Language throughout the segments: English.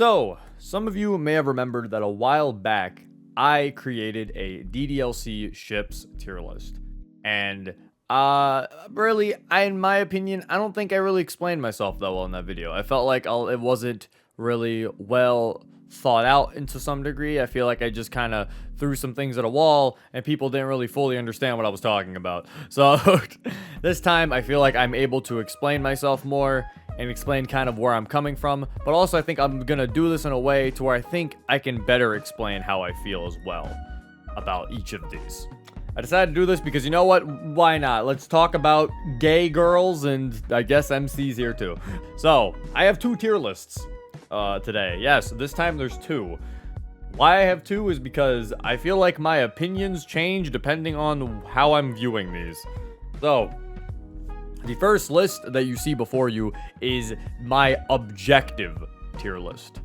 So, some of you may have remembered that a while back, I created a DDLC ships tier list. And, really, in my opinion, I don't think I really explained myself that well in that video. I felt like it wasn't really well thought out into some degree. I feel like I just kind of threw some things at a wall and people didn't really fully understand what I was talking about. So this time I feel like I'm able to explain myself more and explain kind of where I'm coming from, but also I think I'm gonna do this in a way to where I think I can better explain how I feel as well about each of these. I decided to do this because you know what? Why not? Let's talk about gay girls and I guess MCs here too. So I have two tier lists today. Yes, this time there's two. Why I have two is because I feel like my opinions change depending on how I'm viewing these. So the first list that you see before you is my objective tier list.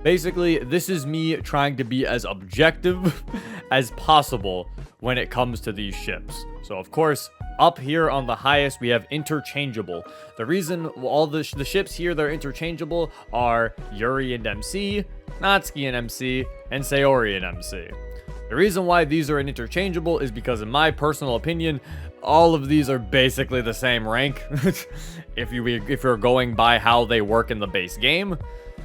Basically, this is me trying to be as objective as possible when it comes to these ships. So, of course, up here on the highest, we have interchangeable. The reason all the ships here that are interchangeable are Yuri and MC, Natsuki and MC, and Sayori and MC. The reason why these are interchangeable is because, in my personal opinion, all of these are basically the same rank. if you're going by how they work in the base game.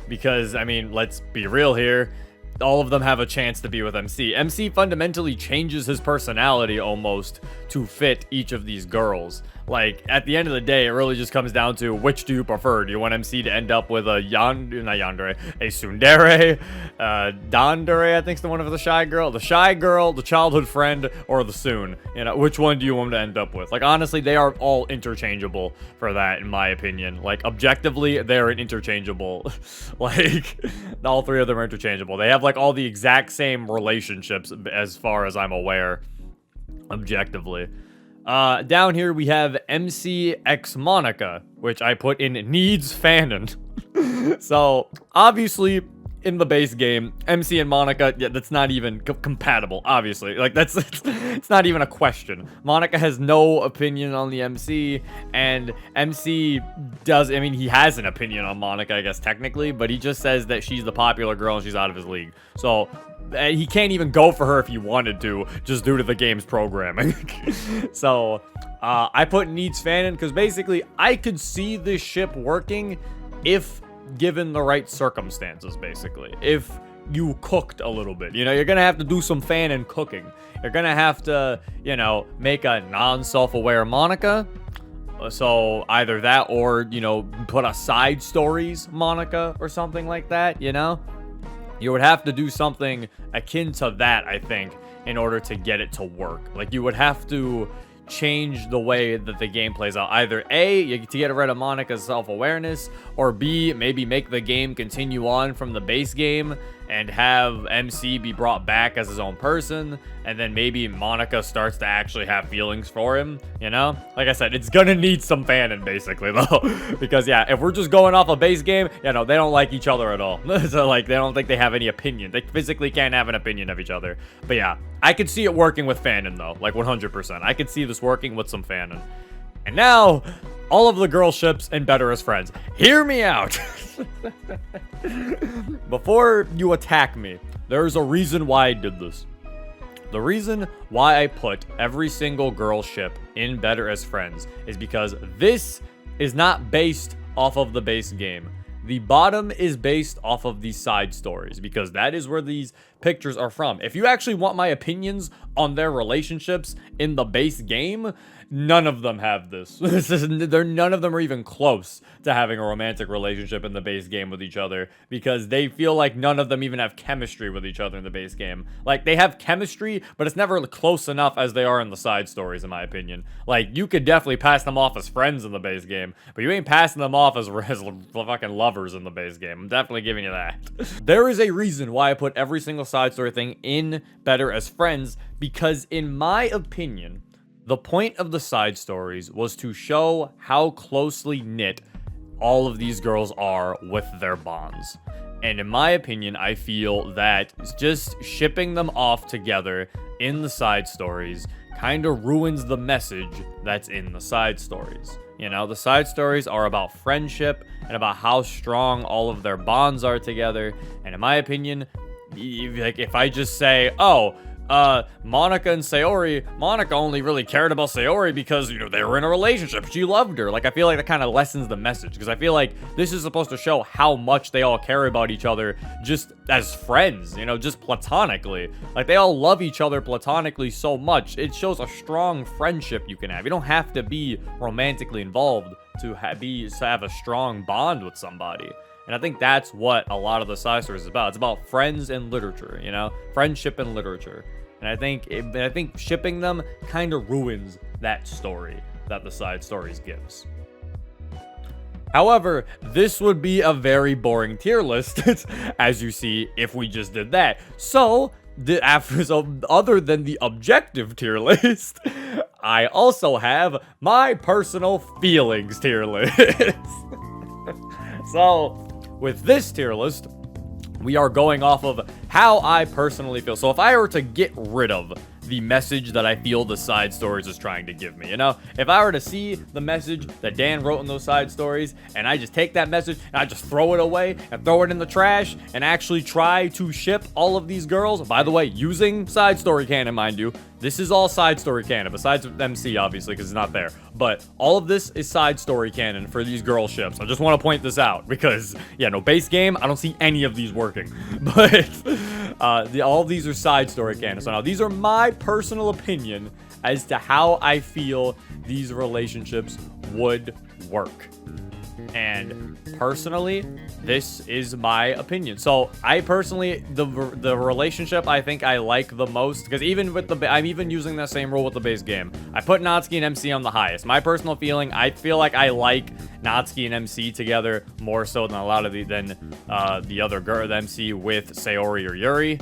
Because, I mean, let's be real here. All of them have a chance to be with MC. MC fundamentally changes his personality almost to fit each of these girls. Like, at the end of the day, it really just comes down to which do you prefer. Do you want MC to end up with a tsundere, Dandere, I think is the one of the shy girl, the childhood friend, or the Soon? You know, which one do you want to end up with? Like, honestly, they are all interchangeable for that, in my opinion. Like, objectively, they're interchangeable. Like, all three of them are interchangeable. They have, like, all the exact same relationships as far as I'm aware, objectively. Down here we have MC X Monica, which I put in needs fanon. So, obviously, in the base game, MC and Monica, yeah, that's not even compatible, obviously. Like, it's not even a question. Monica has no opinion on the MC, and MC does, I mean, he has an opinion on Monica, I guess, technically, but he just says that she's the popular girl and she's out of his league. So, he can't even go for her if he wanted to, just due to the game's programming. So, I put needs fanon because basically, I could see this ship working if given the right circumstances, basically. If you cooked a little bit. You know, you're gonna have to do some fanon cooking. You're gonna have to, you know, make a non-self-aware Monica. So, either that or, you know, put a side stories Monica or something like that, you know? You would have to do something akin to that, I think, in order to get it to work. Like, you would have to change the way that the game plays out. Either A, to get rid of Monica's self-awareness, or B, maybe make the game continue on from the base game and have MC be brought back as his own person, and then maybe Monica starts to actually have feelings for him, you know? Like I said, it's gonna need some fanon, basically, though. Because, yeah, if we're just going off a base game, you know, they don't like each other at all. So, like, they don't think they have any opinion. They physically can't have an opinion of each other. But, yeah, I could see it working with fanon, though. Like, 100%. I could see this working with some fanon. And now, all of the girl ships and better as friends. Hear me out! Before you attack me, there's a reason why I did this. The reason why I put every single girl ship in better as friends is because this is not based off of the base game. The bottom is based off of these side stories because that is where these pictures are from. If you actually want my opinions on their relationships in the base game, none of them have this. None of them are even close to having a romantic relationship in the base game with each other because they feel like none of them even have chemistry with each other in the base game. Like, they have chemistry, but it's never close enough as they are in the side stories, in my opinion. Like, you could definitely pass them off as friends in the base game, but you ain't passing them off as fucking lovers in the base game. I'm definitely giving you that. There is a reason why I put every single side story thing in better as friends because, in my opinion, the point of the side stories was to show how closely knit all of these girls are with their bonds. And in my opinion, I feel that just shipping them off together in the side stories kind of ruins the message that's in the side stories. You know, the side stories are about friendship and about how strong all of their bonds are together. And in my opinion, like, if I just say, oh, Monica and Sayori, Monica only really cared about Sayori because, you know, they were in a relationship. She loved her. Like, I feel like that kind of lessens the message, because I feel like this is supposed to show how much they all care about each other just as friends, you know, just platonically. Like, they all love each other platonically so much. It shows a strong friendship you can have. You don't have to be romantically involved to have a strong bond with somebody. And I think that's what a lot of the side stories is about. It's about friends and literature, you know, friendship and literature. And I think shipping them kind of ruins that story that the side stories gives. However, this would be a very boring tier list, as you see, if we just did that. So, other than the objective tier list, I also have my personal feelings tier list. So, with this tier list, we are going off of how I personally feel. So if I were to get rid of the message that I feel the side stories is trying to give me, you know, if I were to see the message that Dan wrote in those side stories and I just take that message and I just throw it away and throw it in the trash and actually try to ship all of these girls, by the way, using side story canon, mind you, this is all side story canon, besides MC, obviously, because it's not there. But all of this is side story canon for these girl ships. I just want to point this out because, yeah, no, base game, I don't see any of these working. But all of these are side story canon. So now these are my personal opinion as to how I feel these relationships would work. And personally, this is my opinion. So I personally, the relationship I think I like the most, because even with I'm even using that same rule with the base game. I put Natsuki and MC on the highest. My personal feeling, I feel like I like Natsuki and MC together more so than a lot of the other girl, the MC with Sayori or Yuri.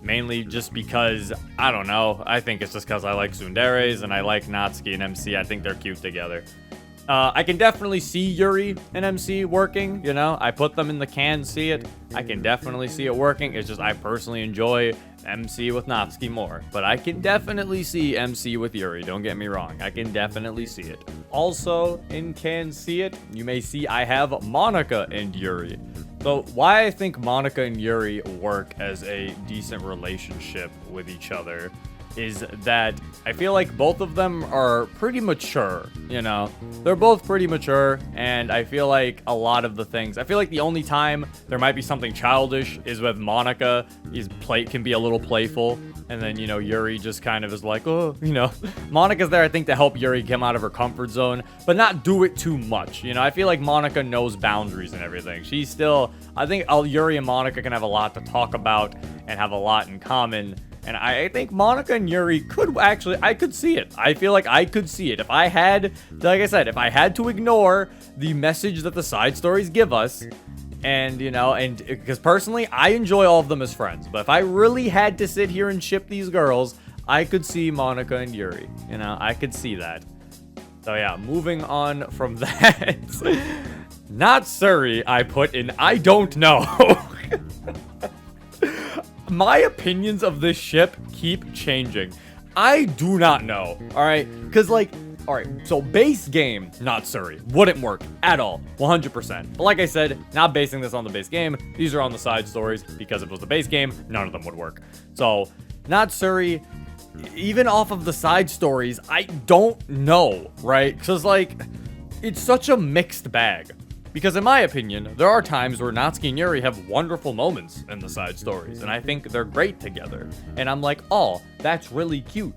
Mainly just because, I don't know, I think it's just because I like tsunderes and I like Natsuki and MC. I think they're cute together. I can definitely see Yuri and MC working, you know, I put them in the can, see it. I can definitely see it working. It's just I personally enjoy MC with Natsuki more, but I can definitely see MC with Yuri, don't get me wrong. I can definitely see it. Also, in Can See It, you may see I have Monica and Yuri. So why I think Monica and Yuri work as a decent relationship with each other is that I feel like both of them are pretty mature, you know? They're both pretty mature, and I feel like a lot of the things, I feel like the only time there might be something childish is with Monica. Can be a little playful, and then, you know, Yuri just kind of is like, oh, you know. Monica's there, I think, to help Yuri come out of her comfort zone, but not do it too much, you know? I feel like Monica knows boundaries and everything. She's still, I think Yuri and Monica can have a lot to talk about and have a lot in common. And I think Monica and Yuri could actually, I could see it. I feel like I could see it. If I had, like I said, if I had to ignore the message that the side stories give us, and, you know, and because personally, I enjoy all of them as friends. But if I really had to sit here and ship these girls, I could see Monica and Yuri. You know, I could see that. So yeah, moving on from that. Not Suri, I put in I don't know. My opinions of this ship keep changing. I do not know, alright? Because, like, alright, so base game, not Suri, wouldn't work at all, 100%. But like I said, not basing this on the base game, these are on the side stories, because if it was the base game, none of them would work. So, not Suri, even off of the side stories, I don't know, right? Because, like, it's such a mixed bag. Because in my opinion, there are times where Natsuki and Yuri have wonderful moments in the side stories, and I think they're great together. And I'm like, oh, that's really cute.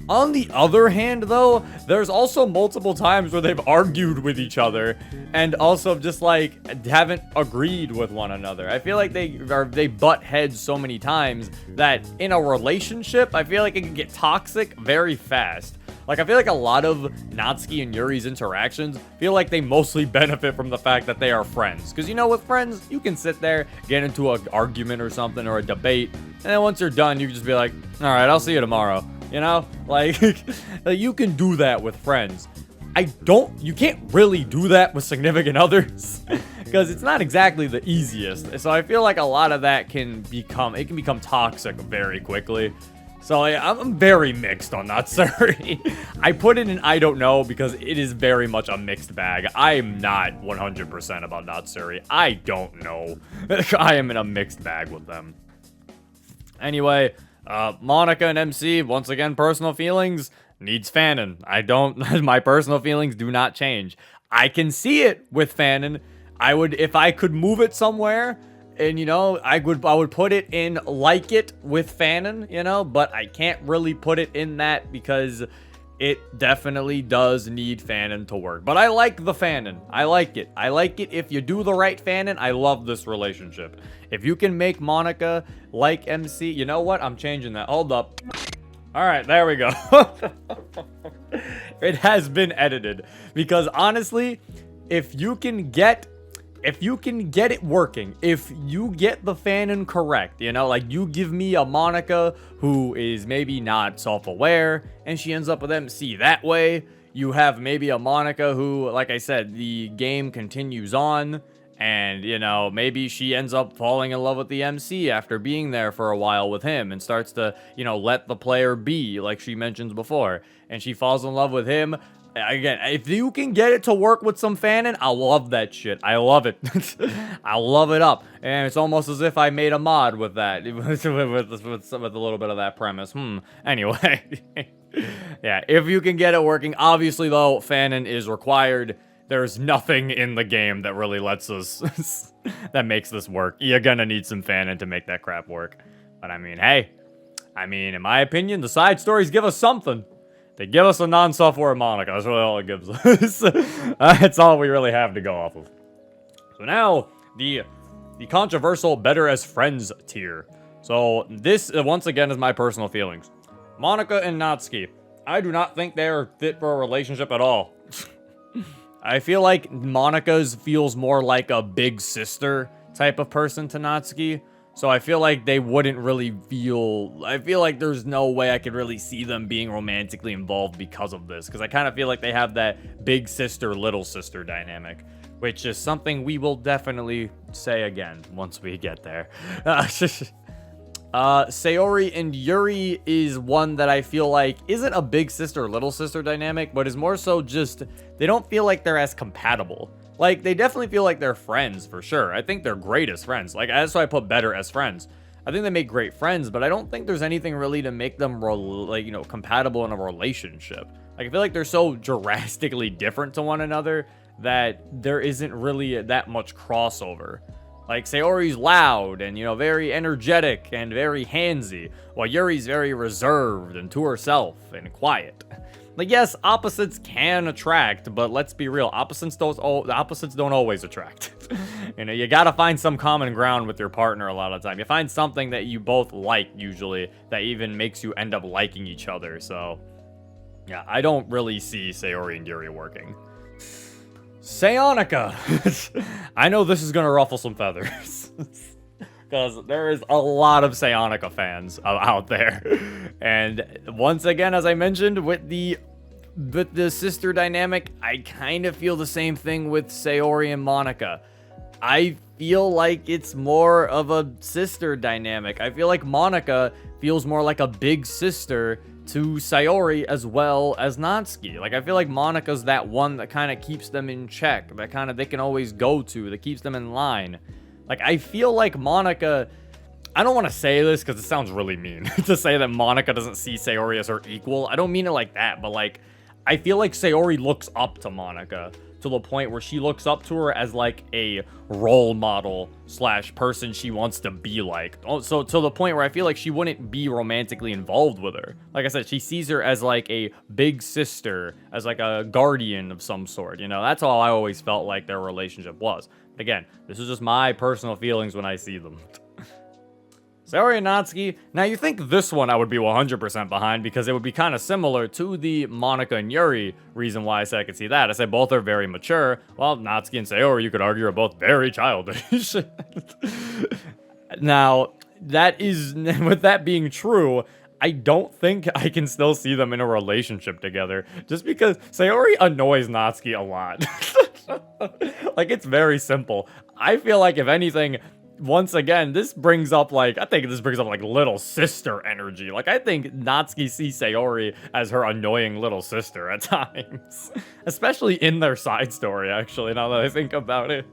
On the other hand, though, there's also multiple times where they've argued with each other and also just, like, haven't agreed with one another. I feel like they butt heads so many times that in a relationship, I feel like it can get toxic very fast. Like, I feel like a lot of Natsuki and Yuri's interactions feel like they mostly benefit from the fact that they are friends. Because, you know, with friends, you can sit there, get into an argument or something, or a debate, and then once you're done, you can just be like, all right, I'll see you tomorrow. You know? Like, you can do that with friends. You can't really do that with significant others. Because it's not exactly the easiest. So I feel like a lot of that can become toxic very quickly. So I'm very mixed on Natsuri. I put it in I don't know because it is very much a mixed bag. I am not 100% about Natsuri. I don't know. I am in a mixed bag with them. Anyway, Monica and MC, once again, personal feelings, needs Fanon. I don't, my personal feelings do not change. I can see it with Fanon. I would, if I could move it somewhere, and, you know, I would put it in like it with Fanon, you know, but I can't really put it in that because it definitely does need Fanon to work. But I like the Fanon. I like it. I like it if you do the right Fanon. I love this relationship. If you can make Monica like MC, you know what? I'm changing that. Hold up. All right, there we go. It has been edited because honestly, if you can get it working, if you get the Fanon correct, you know, like you give me a Monica who is maybe not self-aware and she ends up with MC that way, you have maybe a Monica who, like I said, the game continues on and, you know, maybe she ends up falling in love with the MC after being there for a while with him and starts to, you know, let the player be, like she mentions before, and she falls in love with him. Again, if you can get it to work with some Fanon, I love that shit. I love it. I love it up. And it's almost as if I made a mod with that, with a little bit of that premise. Anyway. Yeah, if you can get it working. Obviously, though, Fanon is required. There's nothing in the game that really lets us, that makes this work. You're gonna need some Fanon to make that crap work. But I mean, hey. I mean, in my opinion, the side stories give us something. They give us a non-software Monica. That's really all it gives us. That's all we really have to go off of. So now, the controversial Better as Friends tier. So this, once again, is my personal feelings. Monica and Natsuki. I do not think they are fit for a relationship at all. I feel like Monica's feels more like a big sister type of person to Natsuki. So I feel like they wouldn't really feel... I feel like there's no way I could really see them being romantically involved because of this. Because I kind of feel like they have that big sister, little sister dynamic. Which is something we will definitely say again once we get there. Sayori and Yuri is one that I feel like isn't a big sister, little sister dynamic. But is more so just... They don't feel like they're as compatible. Like, they definitely feel like they're friends, for sure. I think they're great as friends. Like, that's why I put better as friends. I think they make great friends, but I don't think there's anything really to make them, like, you know, compatible in a relationship. Like, I feel like they're so drastically different to one another that there isn't really that much crossover. Like, Sayori's loud and, you know, very energetic and very handsy, while Yuri's very reserved and to herself and quiet. Like, yes, opposites can attract, but let's be real, opposites don't always attract. You know, you gotta find some common ground with your partner a lot of the time. You find something that you both like, usually, that even makes you end up liking each other, so... Yeah, I don't really see Sayori and Yuri working. Sayonica! I know this is gonna ruffle some feathers. Because there is a lot of Sayonica fans out there. And once again, as I mentioned, with the sister dynamic, I kind of feel the same thing with Sayori and Monica. I feel like it's more of a sister dynamic. I feel like Monica feels more like a big sister to Sayori as well as Natsuki. Like, I feel like Monica's that one that kind of keeps them in check, that kind of they can always go to, that keeps them in line. Like, I feel like Monica... I don't want to say this because it sounds really mean to say that Monica doesn't see Sayori as her equal. I don't mean it like that, but, like, I feel like Sayori looks up to Monica to the point where she looks up to her as, like, a role model / person she wants to be like. So, to the point where I feel like she wouldn't be romantically involved with her. Like I said, she sees her as, like, a big sister, as, like, a guardian of some sort. You know, that's how I always felt like their relationship was. Again, this is just my personal feelings when I see them. Sayori and Natsuki. Now, you think this one I would be 100% behind because it would be kind of similar to the Monica and Yuri reason why I said I could see that. I said both are very mature. Well, Natsuki and Sayori, you could argue, are both very childish. Now, that is, with that being true, I don't think I can still see them in a relationship together. Just because Sayori annoys Natsuki a lot. Like, it's very simple. I feel like, if anything, once again, this brings up like, I think this brings up like little sister energy. Like, I think Natsuki sees Sayori as her annoying little sister at times. Especially in their side story, actually, now that I think about it.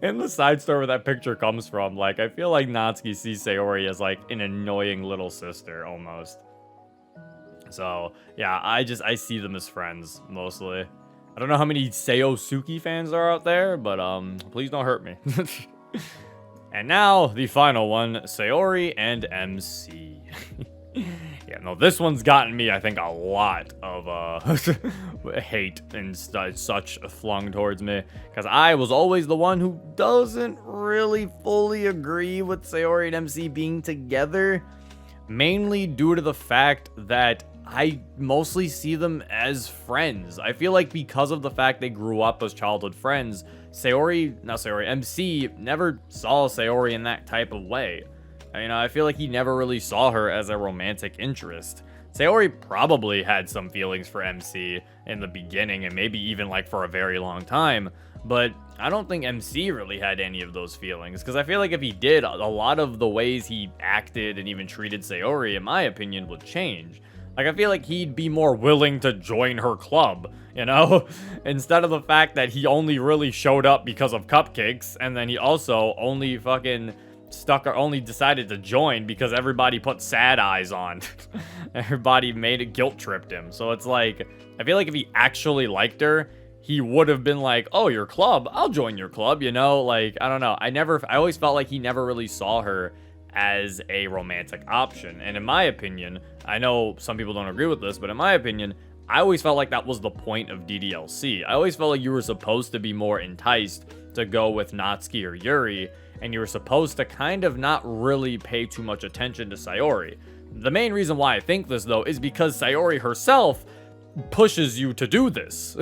In the side story where that picture comes from, like, I feel like Natsuki sees Sayori as like an annoying little sister, almost. So, yeah, I see them as friends, mostly. I don't know how many Seosuke fans are out there, but, please don't hurt me. And now, the final one, Sayori and MC. Yeah, no, this one's gotten me, I think, a lot of, hate and such flung towards me. Because I was always the one who doesn't really fully agree with Sayori and MC being together. Mainly due to the fact that I mostly see them as friends. I feel like because of the fact they grew up as childhood friends, MC never saw Sayori in that type of way. I feel like he never really saw her as a romantic interest. Sayori probably had some feelings for MC in the beginning and maybe even like for a very long time, but I don't think MC really had any of those feelings, because I feel like if he did, a lot of the ways he acted and even treated Sayori, in my opinion, would change. Like, I feel like he'd be more willing to join her club, instead of the fact that he only really showed up because of cupcakes, and then he also only fucking only decided to join because everybody put sad eyes on. Everybody guilt tripped him. So it's like, I feel like if he actually liked her, he would have been like, oh, your club, I'll join your club, like, I don't know. I always felt like he never really saw her as a romantic option. And in my opinion, I know some people don't agree with this, but in my opinion, I always felt like that was the point of DDLC. I always felt like you were supposed to be more enticed to go with Natsuki or Yuri, and you were supposed to kind of not really pay too much attention to Sayori. The main reason why I think this, though, is because Sayori herself pushes you to do this.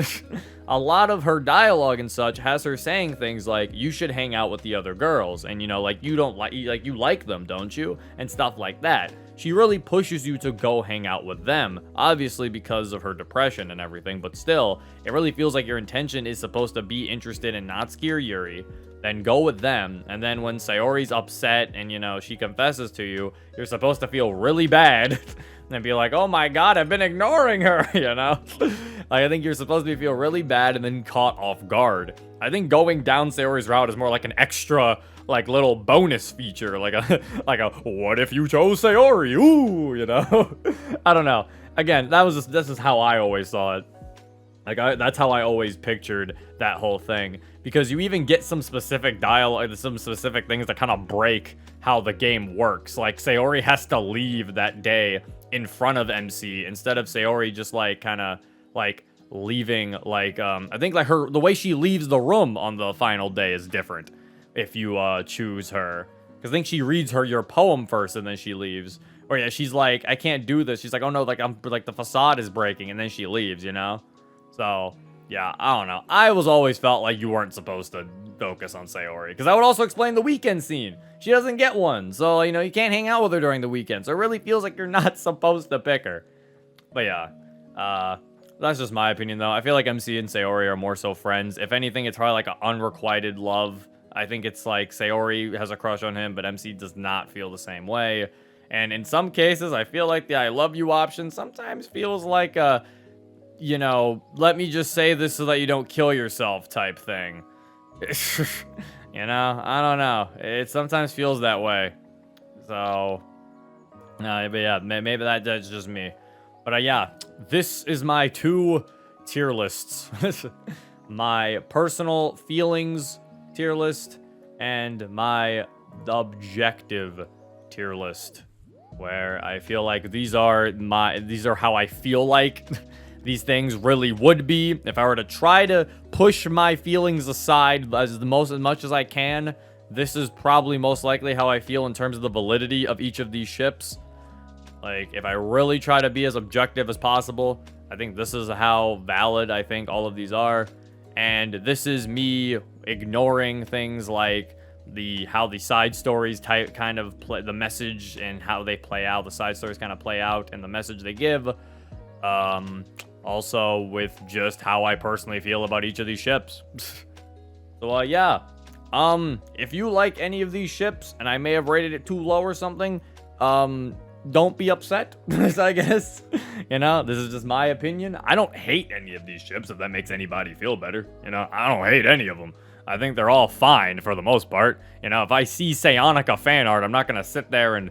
A lot of her dialogue and such has her saying things like, you should hang out with the other girls, and like, you don't like, you like them, don't you? And stuff like that. She really pushes you to go hang out with them, obviously because of her depression and everything, but still, it really feels like your intention is supposed to be interested in Natsuki or Yuri, then go with them, and then when Sayori's upset and, she confesses to you, you're supposed to feel really bad and be like, oh my god, I've been ignoring her, Like, I think you're supposed to feel really bad and then caught off guard. I think going down Sayori's route is more like an extra, like, little bonus feature, like a what if you chose Sayori? Ooh, I don't know. Again, this is how I always saw it. Like, that's how I always pictured that whole thing. Because you even get some specific dialogue, some specific things that kind of break how the game works. Like, Sayori has to leave that day in front of MC instead of Sayori just, like, kind of, like, leaving, like, I think, like, the way she leaves the room on the final day is different if you, choose her. Because I think she reads your poem first and then she leaves. Or, yeah, she's like, I can't do this. She's like, oh, no, like, the facade is breaking, and then she leaves, So, yeah, I don't know. I always felt like you weren't supposed to focus on Sayori, because that would also explain the weekend scene. She doesn't get one, so, you can't hang out with her during the weekend, so it really feels like you're not supposed to pick her. But yeah, that's just my opinion, though. I feel like MC and Sayori are more so friends. If anything, it's probably like an unrequited love. I think it's like Sayori has a crush on him, but MC does not feel the same way. And in some cases, I feel like the I love you option sometimes feels like a, let me just say this so that you don't kill yourself type thing. I don't know. It sometimes feels that way. So, no, but yeah, maybe that's just me. But yeah, this is my 2 tier lists. My personal feelings tier list and my objective tier list, where I feel like these are how I feel like these things really would be if I were to try to push my feelings aside as much as I can. This is probably most likely how I feel in terms of the validity of each of these ships. Like, if I really try to be as objective as possible, I think this is how valid I think all of these are. And this is me ignoring things like how the side stories kind of play, the message and how they play out, the side stories kind of play out, and the message they give. Also with just how I personally feel about each of these ships. So, yeah. If you like any of these ships, and I may have rated it too low or something, don't be upset, I guess. You know, this is just my opinion. I don't hate any of these ships, if that makes anybody feel better. You know, I don't hate any of them. I think they're all fine for the most part. You know, if I see Psionica fan art, I'm not going to sit there and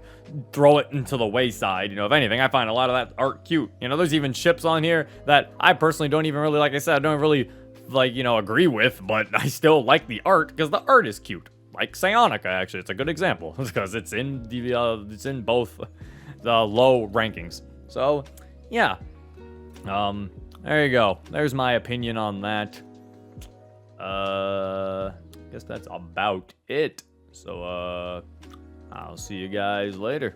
throw it into the wayside. You know, if anything, I find a lot of that art cute. You know, there's even ships on here that I personally don't even really, like I said, I don't really, like, you know, agree with, but I still like the art because the art is cute. Like Psionica, actually, it's a good example because it's in the, it's in both the low rankings. So, yeah. There you go. There's my opinion on that. Guess that's about it. So, I'll see you guys later.